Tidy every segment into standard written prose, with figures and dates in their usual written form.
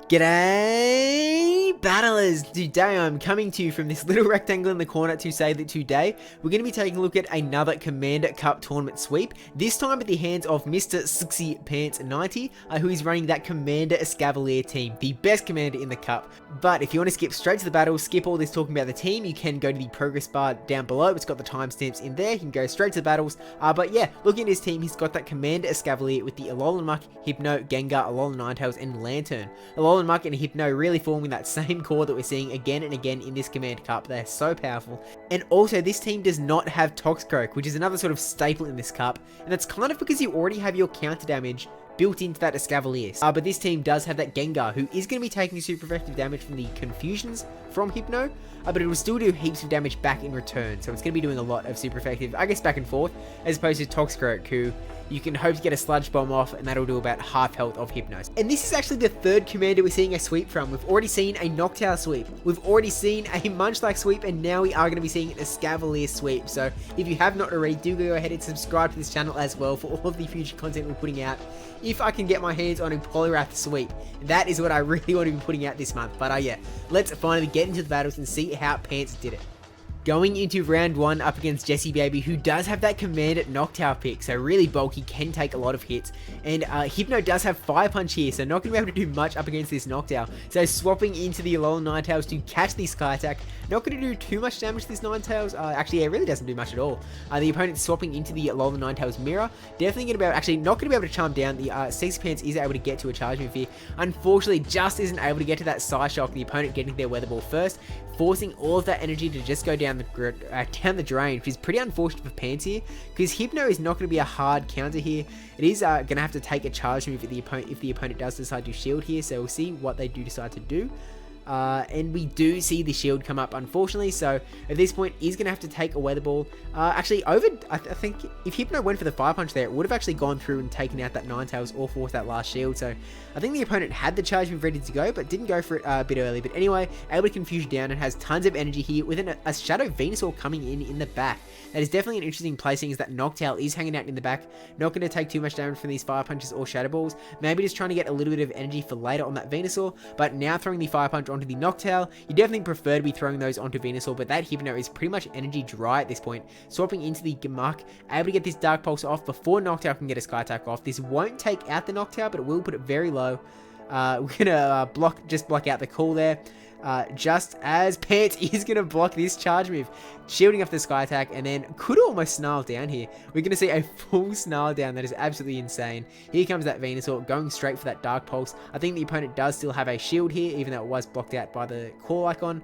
G'day battlers! Today I'm coming to you from this little rectangle in the corner to say that today we're going to be taking a look at another Commander Cup tournament sweep, this time at the hands of MrSxypants90, who is running that Commander Escavalier team, the best commander in the cup. But if you want to skip straight to the battle, skip all this talking about the team, you can go to the progress bar down below. It's got the timestamps in there, you can go straight to the battles. But yeah, looking at his team, he's got that Commander Escavalier with the Alolan Muk, Hypno, Gengar, Alolan Ninetales and Lanturn. Alolan Muk and Hypno really forming that same core that we're seeing again and again in this Commander Cup. They're so powerful. And also, this team does not have Toxicroak, which is another sort of staple in this cup, and that's kind of because you already have your counter damage built into that Escavalier. But this team does have that Gengar, who is going to be taking super effective damage from the confusions from Hypno, but it will still do heaps of damage back in return, so it's going to be doing a lot of super effective, I guess, back and forth, as opposed to Toxicroak, who you can hope to get a Sludge Bomb off, and that'll do about half health of Hypno. And this is actually the third commander we're seeing a sweep from. We've already seen a Noctowl sweep, we've already seen a Munchlax sweep, and now we are going to be seeing an Escavalier sweep. So if you have not already, do go ahead and subscribe to this channel as well for all of the future content we're putting out. If I can get my hands on a Poliwrath sweep, that is what I really want to be putting out this month. But yeah, let's finally get into the battles and see how Pants did it. Going into round 1 up against Jesse Baby, who does have that Commander Noctowl pick, so really bulky, can take a lot of hits. And Hypno does have Fire Punch here, so not going to be able to do much up against this Noctowl. So swapping into the Alolan Ninetales to catch the Sky Attack, not going to do too much damage to this Ninetales. Actually, it really doesn't do much at all. The opponent swapping into the Alolan Ninetales Mirror, definitely going to be able, actually not going to be able to charm down. The SqeakyNL is able to get to a charge move here. Unfortunately, just isn't able to get to that Psyshock, the opponent getting their Weather Ball first, forcing all of that energy to just go down the drain, which is pretty unfortunate for Pants here, because Hypno is not going to be a hard counter here. It is going to have to take a charge move if the opponent does decide to shield here, so we'll see what they do decide to do. And we do see the shield come up, unfortunately, so at this point he's going to have to take a Weather Ball. Actually, I think if Hypno went for the Fire Punch there, it would have actually gone through and taken out that Ninetales or forced that last shield, so I think the opponent had the charge move ready to go, but didn't go for it a bit early. But anyway, able to confuse down and has tons of energy here with a Shadow Venusaur coming in the back. That is definitely an interesting placing, as that Noctowl is hanging out in the back, not going to take too much damage from these Fire Punches or Shadow Balls, maybe just trying to get a little bit of energy for later on that Venusaur, but now throwing the Fire Punch onto the Noctowl. You definitely prefer to be throwing those onto Venusaur, but that Hypno is pretty much energy dry at this point. Swapping into the Muk, able to get this Dark Pulse off before Noctowl can get a Sky Attack off. This won't take out the Noctowl, but it will put it very low. We're gonna just block out the call there. Just as Pants is going to block this charge move, shielding off the Sky Attack, and then could almost snarl down here. We're going to see a full snarl down. That is absolutely insane. Here comes that Venusaur going straight for that Dark Pulse. I think the opponent does still have a shield here, even though it was blocked out by the call icon.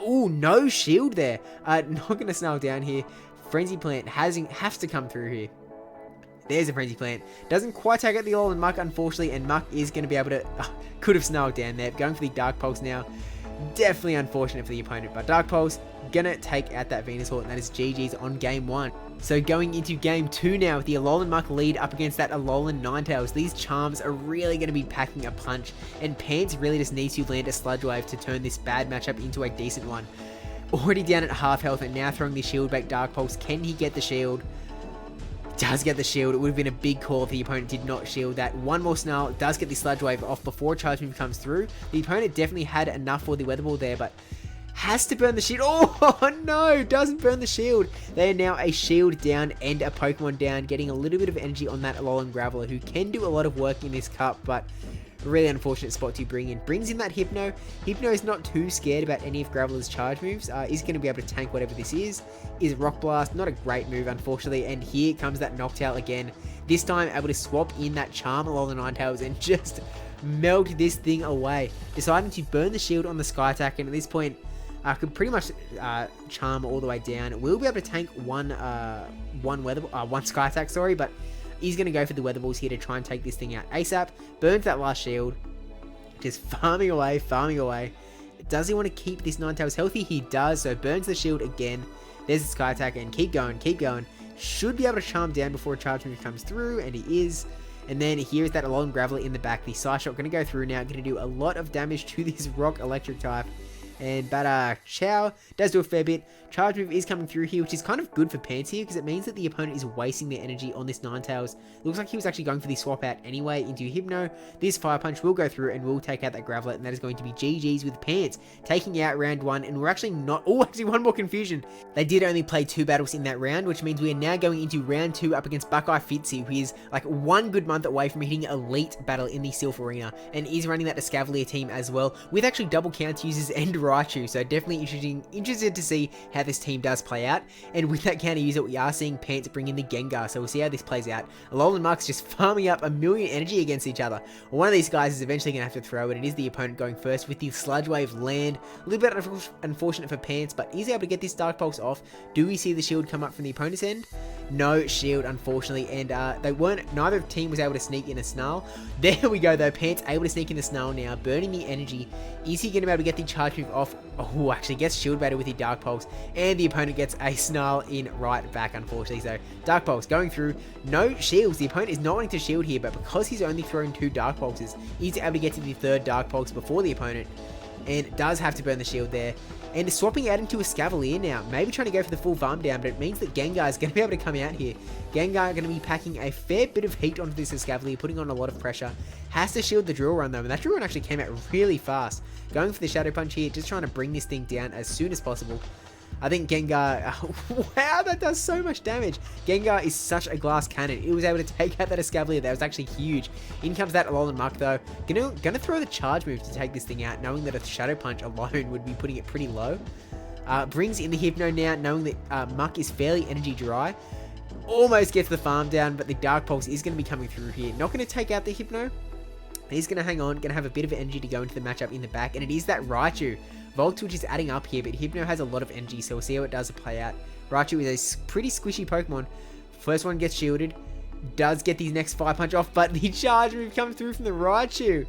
Ooh, no shield there. Not going to snarl down here. Frenzy Plant has to come through here. There's a Frenzy Plant. Doesn't quite take out the Alolan Muk, unfortunately, and Muk is going to be able to... could have snarled down there. Going for the Dark Pulse now. Definitely unfortunate for the opponent, but Dark Pulse gonna take out that Venusaur, and that is GG's on game 1. So going into game 2 now with the Alolan Muk lead up against that Alolan Ninetales. These charms are really going to be packing a punch, and Pants really just needs to land a Sludge Wave to turn this bad matchup into a decent one. Already down at half health, and now throwing the shield back Dark Pulse. Can he get the shield? Does get the shield. It would have been a big call if the opponent did not shield that. One more snarl, does get the Sludge Wave off before charge move comes through. The opponent definitely had enough for the Weather Ball there, but has to burn the shield. Oh no, doesn't burn the shield. They are now a shield down and a Pokemon down, getting a little bit of energy on that Alolan Graveler, who can do a lot of work in this cup, but really unfortunate spot to bring in. Brings in that Hypno. Hypno is not too scared about any of Graveler's charge moves. Is going to be able to tank whatever this is. Rock Blast, not a great move, unfortunately. And here comes that Noctowl again. This time able to swap in that Charm Alolan Ninetales and just melt this thing away. Deciding to burn the shield on the Sky Attack, and at this point could pretty much charm all the way down. We'll be able to tank one Sky Attack, sorry, but he's going to go for the Weather Balls here to try and take this thing out ASAP. Burns that last shield. Just farming away, farming away. Does he want to keep this Ninetales healthy? He does, so burns the shield again. There's the Sky Attack, and keep going, keep going. Should be able to charm down before a charge move comes through, and he is. And then here's that Alolan Graveler in the back. The Psyshock going to go through now, going to do a lot of damage to this Rock Electric type. And Chow does do a fair bit. Charge move is coming through here, which is kind of good for Pants here, because it means that the opponent is wasting their energy on this Ninetales. Looks like he was actually going for the swap out anyway into Hypno. This Fire Punch will go through and will take out that Gravelet, and that is going to be GG's with Pants, taking out round 1, and we're actually not... Oh, actually one more confusion. They did only play 2 battles in that round, which means we are now going into round 2 up against BuckeyeFitzy, who is like 1 good month away from hitting elite battle in the Silph arena, and is running that Escavalier team as well, with actually double counter users and Raichu, so definitely interested to see how this team does play out. And with that counter user, we are seeing Pants bring in the Gengar, so we'll see how this plays out. Alolan Muk's just farming up 1,000,000 energy against each other. One of these guys is eventually going to have to throw it. It is the opponent going first with the Sludge Wave land. A little bit unfortunate for Pants, but he's able to get this Dark Pulse off. Do we see the shield come up from the opponent's end? No shield, unfortunately, and neither team was able to sneak in a Snarl. There we go though, Pants able to sneak in the Snarl now, burning the energy. Is he going to be able to get the charge move off? Oh, actually gets shield baited with the Dark Pulse, and the opponent gets a Snarl in right back, unfortunately. So Dark Pulse going through, no shields. The opponent is not wanting to shield here, but because he's only thrown 2 Dark Pulses, he's able to get to the 3rd Dark Pulse before the opponent, and does have to burn the shield there. And swapping out into Escavalier now, maybe trying to go for the full farm down, but it means that Gengar is going to be able to come out here. Gengar going to be packing a fair bit of heat onto this Escavalier, putting on a lot of pressure. Has to shield the drill run though, and that drill run actually came out really fast. Going for the Shadow Punch here, just trying to bring this thing down as soon as possible. I think Gengar, wow, that does so much damage. Gengar is such a glass cannon. It was able to take out that Escavalier. That was actually huge. In comes that Alolan Muk though. Gonna throw the charge move to take this thing out, knowing that a Shadow Punch alone would be putting it pretty low. Brings in the Hypno now, knowing that Muk is fairly energy dry. Almost gets the farm down, but the Dark Pulse is going to be coming through here. Not going to take out the Hypno. He's going to hang on, going to have a bit of energy to go into the matchup in the back, and it is that Raichu. Voltage is adding up here, but Hypno has a lot of energy, so we'll see how it does play out. Raichu is a pretty squishy Pokemon. First one gets shielded, does get the next Fire Punch off, but the charge move comes through from the Raichu.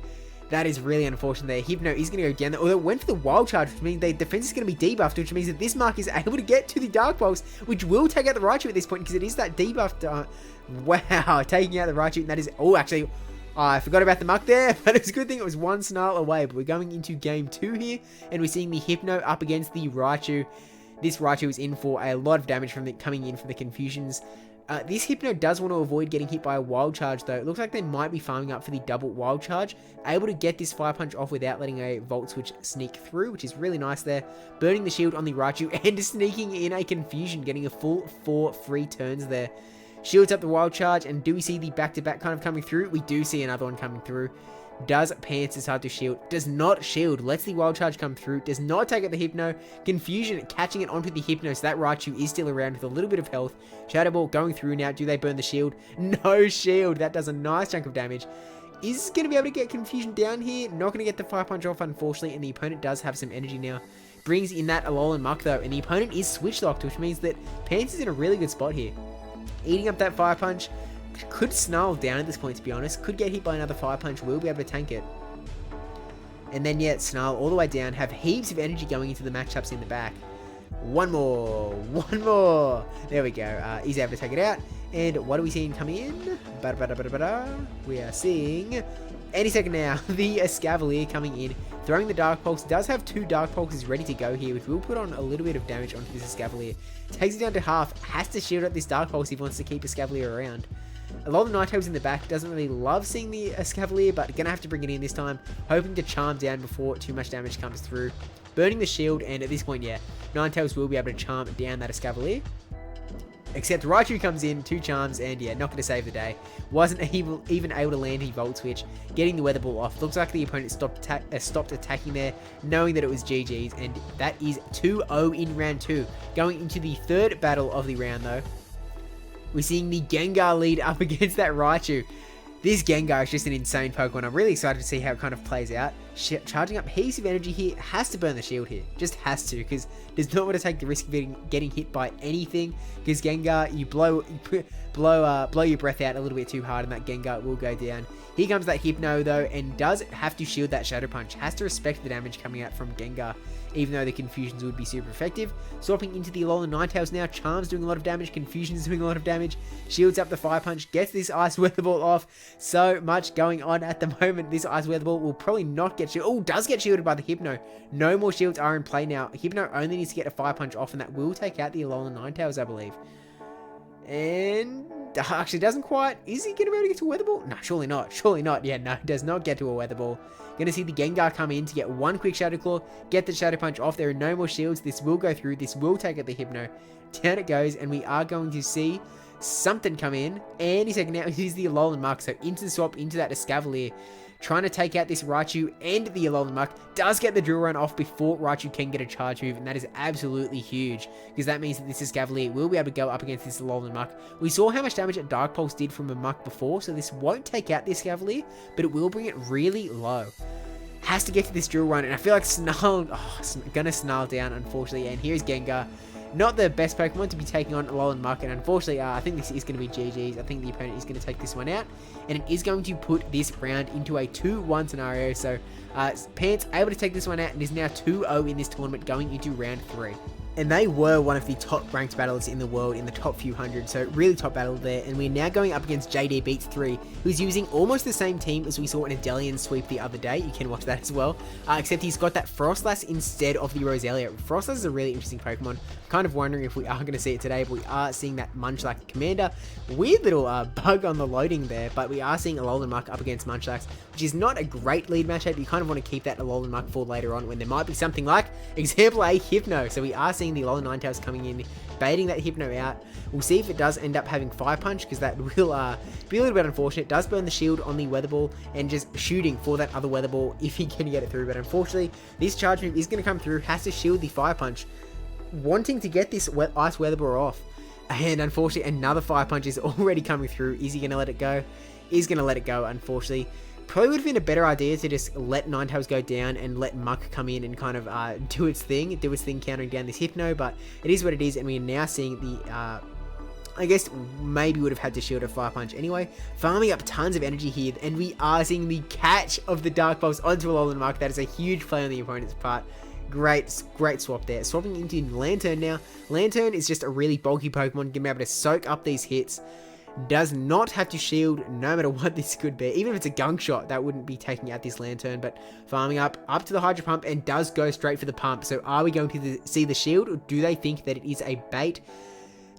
That is really unfortunate there. Hypno is going to go down there, although it went for the Wild Charge, which means the defense is going to be debuffed, which means that this Mark is able to get to the Dark Pulse, which will take out the Raichu at this point, because it is that debuffed. Wow, taking out the Raichu, and that is... Oh, actually... I forgot about the Muk there, but it's a good thing it was 1 Snarl away. But we're going into game 2 here, and we're seeing the Hypno up against the Raichu. This Raichu is in for a lot of damage from coming in from the confusions. This Hypno does want to avoid getting hit by a Wild Charge though. It looks like they might be farming up for the double Wild Charge. Able to get this Fire Punch off without letting a Volt Switch sneak through, which is really nice there. Burning the shield on the Raichu and sneaking in a Confusion, getting a full 4 free turns there. Shields up the Wild Charge, and do we see the back-to-back kind of coming through? We do see another one coming through. Does Pants decide to shield? Does not shield. Lets the Wild Charge come through. Does not take out the Hypno. Confusion catching it onto the Hypno, so that Raichu is still around with a little bit of health. Shadow Ball going through now. Do they burn the shield? No shield. That does a nice chunk of damage. Is going to be able to get Confusion down here. Not going to get the Fire Punch off, unfortunately, and the opponent does have some energy now. Brings in that Alolan Muk, though, and the opponent is switch locked, which means that Pants is in a really good spot here. Eating up that Fire Punch. Could Snarl down at this point, to be honest. Could get hit by another Fire Punch. Will be able to tank it. And then, yeah, Snarl all the way down. Have heaps of energy going into the matchups in the back. One more. One more. There we go. He's able to take it out. And what are we seeing coming in? We are seeing... Any second now, the Escavalier coming in, throwing the Dark Pulse. Does have 2 Dark Pulses ready to go here, which will put on a little bit of damage onto this Escavalier. Takes it down to half, has to shield up this Dark Pulse if he wants to keep Escavalier around. A lot of Ninetales in the back, doesn't really love seeing the Escavalier, but gonna have to bring it in this time, hoping to charm down before too much damage comes through. Burning the shield, and at this point, yeah, Ninetales will be able to charm down that Escavalier. Except Raichu comes in, 2 charms, and yeah, not going to save the day. Wasn't even able to land his Volt Switch, getting the Weather Ball off. Looks like the opponent stopped attacking there, knowing that it was GG's, and that is 2-0 in round 2. Going into the 3rd battle of the round, though, we're seeing the Gengar lead up against that Raichu. This Gengar is just an insane Pokemon. I'm really excited to see how it kind of plays out. Charging up heaps of energy here. Has to burn the shield here. Just has to, because does not want to take the risk of getting hit by anything. Because Gengar, you blow your breath out a little bit too hard, and that Gengar will go down. Here comes that Hypno though, and does have to shield that Shadow Punch. Has to respect the damage coming out from Gengar, even though the Confusions would be super effective. Swapping into the Alolan Ninetales now. Charm's doing a lot of damage. Confusion's doing a lot of damage. Shields up the Fire Punch. Gets this Ice Weather Ball off. So much going on at the moment. This Ice Weather Ball will probably not get shielded. Oh, does get shielded by the Hypno. No more shields are in play now. Hypno only needs to get a Fire Punch off, and that will take out the Alolan Ninetales, I believe. And actually doesn't quite. Is he going to be able to get to a Weather Ball? No, surely not. Surely not. Yeah, no, does not get to a Weather Ball. Going to see the Gengar come in to get one quick Shadow Claw, get the Shadow Punch off. There are no more shields. This will go through. This will take out the Hypno. Down it goes, and we are going to see something come in. And he's taking out, he's the Alolan Muk. So instant swap into that Escavalier. Trying to take out this Raichu and the Alolan Muk. Does get the Drill Run off before Raichu can get a charge move, and that is absolutely huge, because that means that this Escavalier will be able to go up against this Alolan Muk. We saw how much damage that Dark Pulse did from a Muk before, so this won't take out the Escavalier, but it will bring it really low. Has to get to this Drill Run, and I feel like gonna snarl down, unfortunately, and here's Gengar. Not the best Pokemon to be taking on Alolan Muk, and unfortunately, I think this is going to be GG's. I think the opponent is going to take this one out, and it is going to put this round into a 2-1 scenario. So, Pants able to take this one out, and is now 2-0 in this tournament going into round 3. And they were one of the top ranked battlers in the world in the top few hundred, so really top battle there. And we're now going up against JD Beats 3, who's using almost the same team as we saw in a Delian sweep the other day. You can watch that as well, except he's got that Frostlass instead of the Roselia. Frostlass is a really interesting Pokemon. Kind of wondering if we are going to see it today, but we are seeing that Munchlax Commander. Weird little bug on the loading there, but we are seeing Alolan Muk up against Munchlax, which is not a great lead matchup. You kind of want to keep that Alolan Muk for later on when there might be something like, example A, Hypno. So we are seeing the Alolan Ninetales coming in, baiting that Hypno out. We'll see if it does end up having Fire Punch, because that will be a little bit unfortunate. It does burn the shield on the Weather Ball, and just shooting for that other Weather Ball if he can get it through. But unfortunately, this charge move is going to come through, has to shield the Fire Punch, wanting to get this Ice Weather Ball off. And unfortunately, another Fire Punch is already coming through. Is he going to let it go? He's going to let it go, unfortunately. Probably would have been a better idea to just let Ninetales go down and let Muk come in and kind of do its thing countering down this Hypno, but it is what it is, and we are now seeing the, I guess maybe would have had to shield a Fire Punch anyway. Farming up tons of energy here, and we are seeing the catch of the Dark Pulse onto Alolan Muk. That is a huge play on the opponent's part. Great swap there. Swapping into Lanturn now. Lanturn is just a really bulky Pokemon, going to be able to soak up these hits. Does not have to shield, no matter what this could be. Even if it's a gunk shot, that wouldn't be taking out this Lanturn. But farming up to the Hydro Pump, and does go straight for the pump. So are we going to see the shield, or do they think that it is a bait?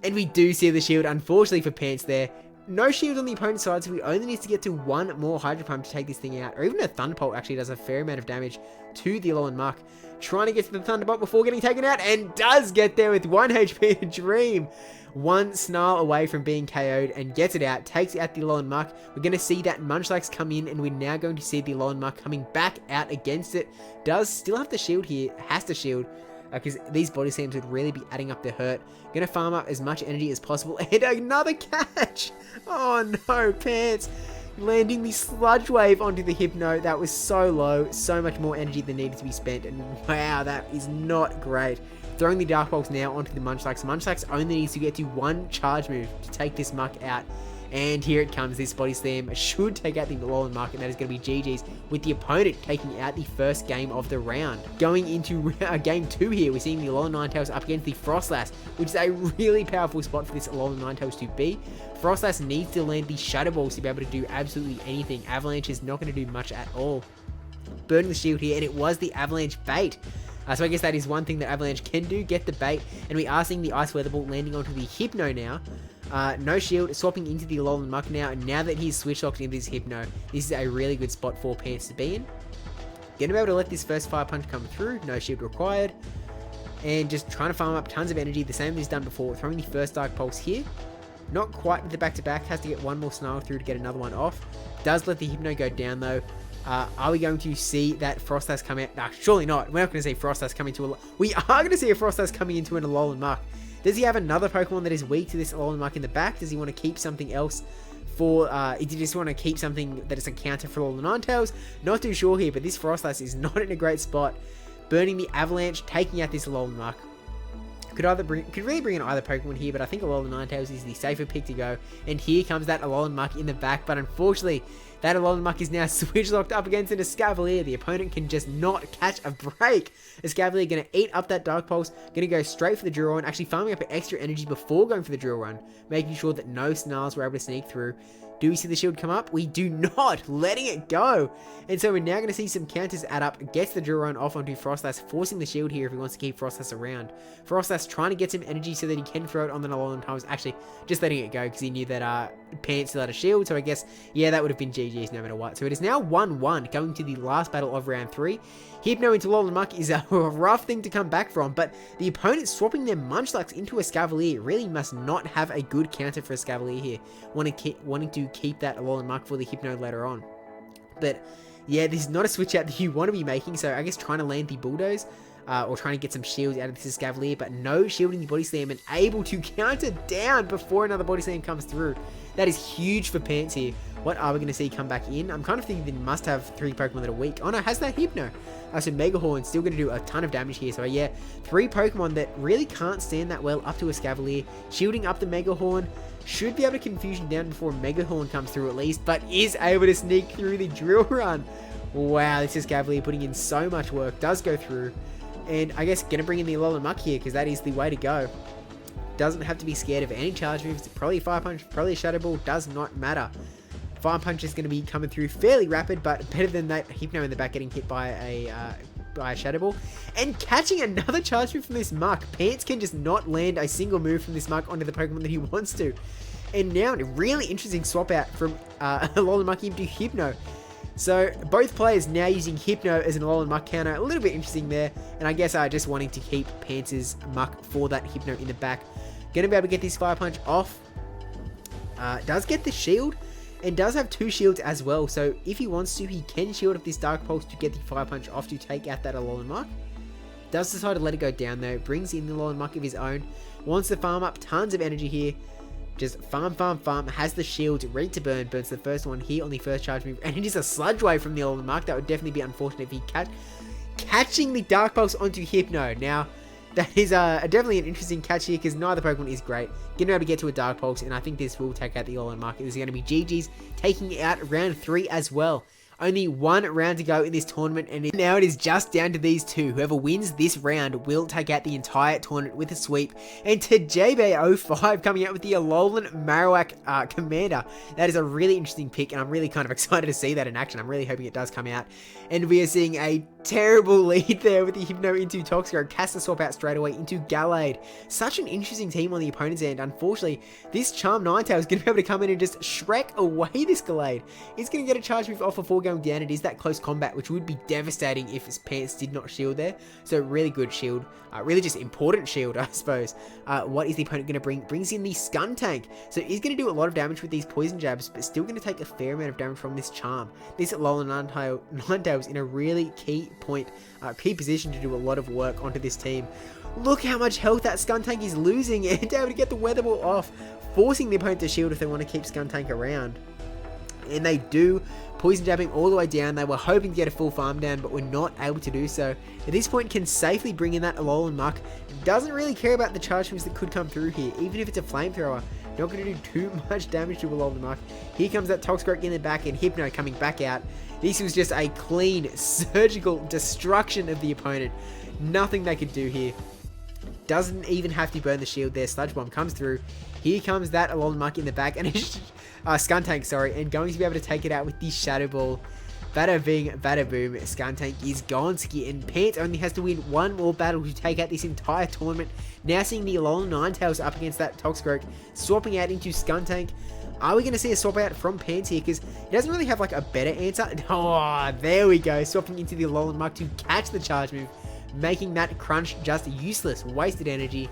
And we do see the shield, unfortunately for Pants there. No shield on the opponent's side, so we only need to get to one more Hydro Pump to take this thing out. Or even a Thunderbolt actually does a fair amount of damage to the Alolan Muk. Trying to get to the Thunderbolt before getting taken out, and does get there with 1 HP to Dream. One snarl away from being KO'd, and gets it out, takes out the Alolan Muk. We're going to see that Munchlax come in, and we're now going to see the Alolan Muk coming back out against it. Does still have the shield here, has to shield, because these body slams would really be adding up the hurt. Going to farm up as much energy as possible, and another catch! Oh no, Pants! Landing the Sludge Wave onto the Hypno. That was so low, so much more energy than needed to be spent, and wow, that is not great. Throwing the Dark Pulse now onto the Munchlax. Munchlax only needs to get to one charge move to take this Muk out. And here it comes, this Body Slam should take out the Alolan Muk, and that is going to be GG's, with the opponent taking out the first game of the round. Going into game 2 here, we're seeing the Alolan Ninetales up against the Frostlass, which is a really powerful spot for this Alolan Ninetales to be. Frostlass needs to land the Shadow Balls to be able to do absolutely anything. Avalanche is not going to do much at all. Burning the shield here, and it was the Avalanche bait. So I guess that is one thing that Avalanche can do, get the bait, and we are seeing the Ice Weather Ball landing onto the Hypno now. No shield, swapping into the Alolan Muk now, and now that he's switch locked into this Hypno, this is a really good spot for Pants to be in. Gonna be able to let this first Fire Punch come through, no shield required, and just trying to farm up tons of energy, the same as he's done before, throwing the first Dark Pulse here. Not quite with the back-to-back, has to get one more Snarl through to get another one off. Does let the Hypno go down though. Are we going to see that Frostlass come out? Nah, surely not. We're not going to see Frostlass coming to a... We are going to see a Frostlass coming into an Alolan Muk. Does he have another Pokemon that is weak to this Alolan Muk in the back? Does he want to keep something else for... Does he just want to keep something that is a counter for Alolan Ninetales? Not too sure here, but this Frostlass is not in a great spot. Burning the Avalanche, taking out this Alolan Muk. Could really bring in either Pokemon here, but I think Alolan Ninetales is the safer pick to go. And here comes that Alolan Muk in the back, but unfortunately, That Alolan Muk is now switch locked up against an Escavalier. The opponent can just not catch a break. Escavalier going to eat up that Dark Pulse, going to go straight for the Drill Run, actually farming up extra energy before going for the Drill Run, making sure that no Snarls were able to sneak through. Do we see the shield come up? We do not, letting it go. And so we're now going to see some counters add up, gets the Drill Run off onto Frostlass, forcing the shield here if he wants to keep Frostlass around. Frostlass trying to get some energy so that he can throw it on the Alolan Ninetales, actually just letting it go because he knew that Pants still had a shield, so I guess, yeah, that would have been GG's no matter what. So it is now 1-1 going to the last battle of round 3. Hypno into Alolan Muk is a rough thing to come back from, but the opponent swapping their Munchlax into Escavalier really must not have a good counter for Escavalier here, wanting to keep that Alolan Muk for the Hypno later on. But yeah, this is not a switch out that you want to be making, so I guess trying to land the Bulldoze, or trying to get some shields out of this Escavalier, but no shielding the Body Slam and able to counter down before another Body Slam comes through. That is huge for Pants here. What are we going to see come back in? I'm kind of thinking they must have 3 Pokemon that are weak. Oh no, has that Hypno? So Mega Horn still going to do a ton of damage here. So yeah, 3 Pokemon that really can't stand that well up to Escavalier. Shielding up the Mega Horn. Should be able to confusion down before Mega Horn comes through at least, but is able to sneak through the Drill Run. Wow, this Escavalier putting in so much work. Does go through. And I guess going to bring in the Alolan Muk here because that is the way to go. Doesn't have to be scared of any charge moves. Probably Fire Punch, probably a Shadow Ball, does not matter. Fire Punch is going to be coming through fairly rapid, but better than that Hypno in the back getting hit by a Shadow Ball. And catching another charge move from this Muk. Pants can just not land a single move from this Muk onto the Pokemon that he wants to. And now a really interesting swap out from Alolan Muk into Hypno. So both players now using Hypno as an Alolan Muk counter. A little bit interesting there. And I guess just wanting to keep Pants' Muk for that Hypno in the back. Going to be able to get this Fire Punch off. Does get the shield. And does have 2 shields as well. So if he wants to, he can shield up this Dark Pulse to get the Fire Punch off to take out that Alolan Muk. Does decide to let it go down though. Brings in the Alolan Muk of his own. Wants to farm up tons of energy here. Just farm. Has the shield ready to burn. Burns the first one here on the first charge move. And it is a Sludge Wave from the Alolan Muk. That would definitely be unfortunate if he catching the Dark Pulse onto Hypno. Now, that is definitely an interesting catch here because neither Pokemon is great. Going to be able to get to a Dark Pulse, and I think this will take out the Alolan Muk. This is going to be GG's, taking out round 3 as well. Only 1 round to go in this tournament, and now it is just down to these 2. Whoever wins this round will take out the entire tournament with a sweep. And to JB05 coming out with the Alolan Marowak Commander. That is a really interesting pick, and I'm really kind of excited to see that in action. I'm really hoping it does come out. And we are seeing a terrible lead there with the Hypno into Toxicroak. Cast the swap out straight away into Gallade. Such an interesting team on the opponent's end. Unfortunately, this Charm Ninetales is going to be able to come in and just Shrek away this Gallade. He's going to get a charge move off before going down. It is that close combat, which would be devastating if his Pants did not shield there. So really good shield. Really just important shield, I suppose. What is the opponent going to bring? Brings in the Skuntank. So he's going to do a lot of damage with these poison jabs, but still going to take a fair amount of damage from this Charm. This Alolan Ninetales in a really key position to do a lot of work onto this team. Look how much health that Skuntank is losing, and able to get the Weather Ball off, forcing the opponent to shield if they want to keep Skuntank around. And they do. Poison jabbing all the way down. They were hoping to get a full farm down, but were not able to do so. At this point, can safely bring in that Alolan Muk. Doesn't really care about the charge moves that could come through here, even if it's a flamethrower. Not going to do too much damage to Alolan Muk. Here comes that Toxicroak in the back, and Hypno coming back out. This was just a clean, surgical destruction of the opponent. Nothing they could do here. Doesn't even have to burn the shield there. Sludge Bomb comes through. Here comes that Alolan Muk in the back, and it's Skuntank, sorry, and going to be able to take it out with the Shadow Ball. Bada bing, bada boom. Skuntank is gone, and Pants only has to win 1 more battle to take out this entire tournament. Now seeing the Alolan Ninetales up against that Toxicroak, swapping out into Skuntank. Are we going to see a swap out from Pants here? Because he doesn't really have like a better answer. Oh, there we go. Swapping into the Alolan Muk to catch the charge move, making that Crunch just useless. Wasted energy.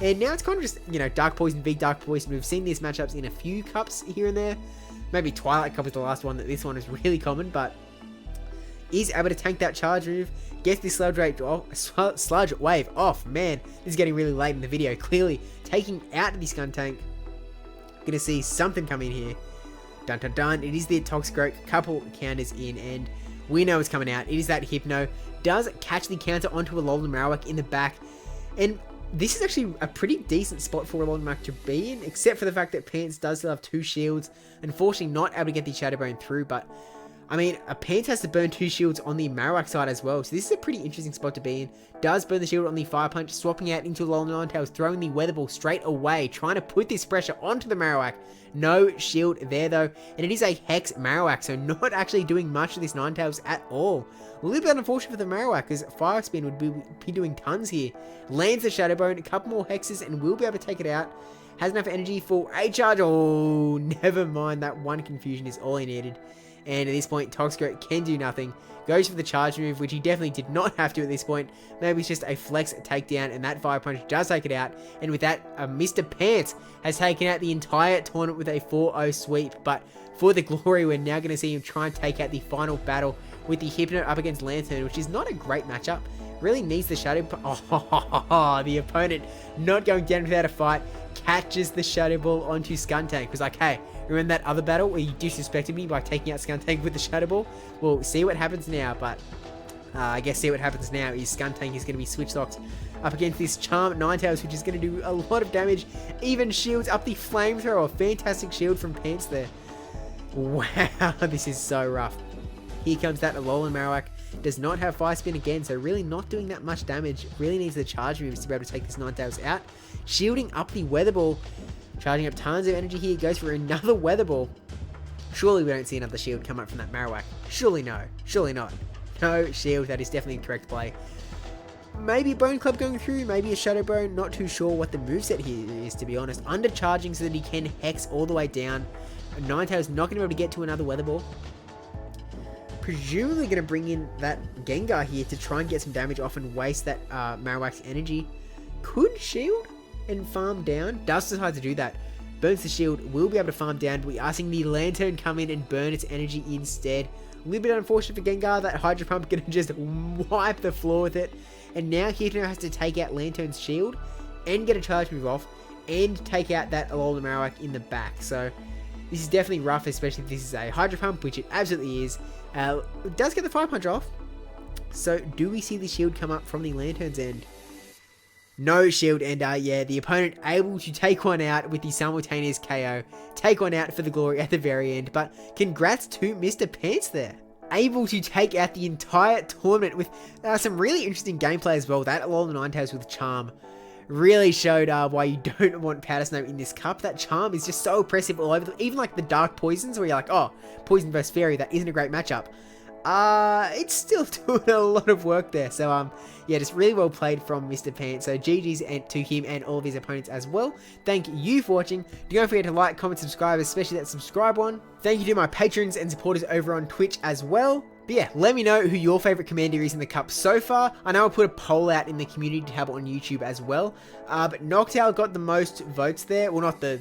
And now it's kind of just, you know, Dark Poison v Dark Poison. We've seen these matchups in a few cups here and there. Maybe Twilight Cup is the last one. This one is really common, but is able to tank that charge move. Gets this Sludge Wave off. Man, this is getting really late in the video. Clearly taking out the Skuntank. Gonna see something come in here. Dun dun dun. It is the Toxicroak. Couple counters in, and we know it's coming out. It is that Hypno. Does catch the counter onto Alolan Marowak in the back. And This is actually a pretty decent spot for Alolan Muk to be in, except for the fact that Pants does still have 2 shields. Unfortunately, not able to get the Shadow Bone through, but I mean, Pants has to burn 2 shields on the Marowak side as well, so this is a pretty interesting spot to be in. Does burn the shield on the Fire Punch, swapping out into Alolan Ninetales, throwing the Weather Ball straight away, trying to put this pressure onto the Marowak. No shield there though, and it is a Hex Marowak, so not actually doing much to this Ninetales at all. A little bit unfortunate for the Marowak, because Fire Spin would be doing tons here. Lands the Shadow Bone, a couple more Hexes, and will be able to take it out. Has enough energy for a charge. Oh, never mind, that one confusion is all he needed. And at this point, Toxicroak can do nothing. Goes for the charge move, which he definitely did not have to at this point. Maybe it's just a flex takedown, and that Fire Punch does take it out. And with that, Mr. Pants has taken out the entire tournament with a 4-0 sweep. But for the glory, we're now going to see him try and take out the final battle with the Hypno up against Lanturn, which is not a great matchup. Really needs the Shadow... Oh, the opponent not going down without a fight. Catches the Shadow Ball onto Skuntank. Was like, hey, remember that other battle where you disrespected me by taking out Skuntank with the Shadow Ball? Well, see what happens now, but I guess see what happens now is Skuntank is going to be switch locked up against this Charm Ninetales, which is going to do a lot of damage. Even shields up the Flamethrower. Fantastic shield from Pants there. Wow, this is so rough. Here comes that Alolan Marowak. Does not have Fire Spin again, so really not doing that much damage. Really needs the charge moves to be able to take this Ninetales out. Shielding up the Weather Ball. Charging up tons of energy here. Goes for another Weather Ball. Surely we don't see another shield come up from that Marowak. Surely no. Surely not. No shield. That is definitely the correct play. Maybe a Bone Club going through. Maybe a Shadow Bone. Not too sure what the moveset here is, to be honest. Undercharging so that he can Hex all the way down. Ninetales not going to be able to get to another Weather Ball. Presumably going to bring in that Gengar here to try and get some damage off and waste that Marowak's energy. Could shield and farm down. Does decide to do that. Burns the shield. Will be able to farm down. But we are seeing the Lanturn come in and burn its energy instead. A little bit unfortunate for Gengar. That Hydro Pump going to just wipe the floor with it. And now Hypno has to take out Lanturn's shield and get a charge move off and take out that Alolan Marowak in the back. So this is definitely rough, especially if this is a Hydro Pump, which it absolutely is. It does get the Fire Punch off. So do we see the shield come up from the Lanturn's end? No shield, and yeah, the opponent able to take one out with the simultaneous KO. Take one out for the glory at the very end. But congrats to Mr. Pants there. Able to take out the entire tournament with some really interesting gameplay as well. That Alolan Ninetales with Charm really showed why you don't want Powder Snow in this cup. That Charm is just so oppressive all over. Even like the Dark Poisons where you're like, oh, Poison vs Fairy, that isn't a great matchup. It's still doing a lot of work there. So, yeah, just really well played from Mr. Pants. So, GG's to him and all of his opponents as well. Thank you for watching. Don't forget to like, comment, subscribe, especially that subscribe one. Thank you to my patrons and supporters over on Twitch as well. But yeah, let me know who your favourite commander is in the cup so far. I know I'll put a poll out in the community tab on YouTube as well. But Noctowl got the most votes there. Well, not the...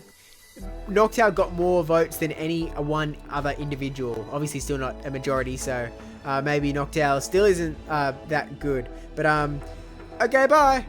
Noctowl got more votes than any one other individual. Obviously still not a majority, so maybe Noctowl still isn't that good. But okay, bye!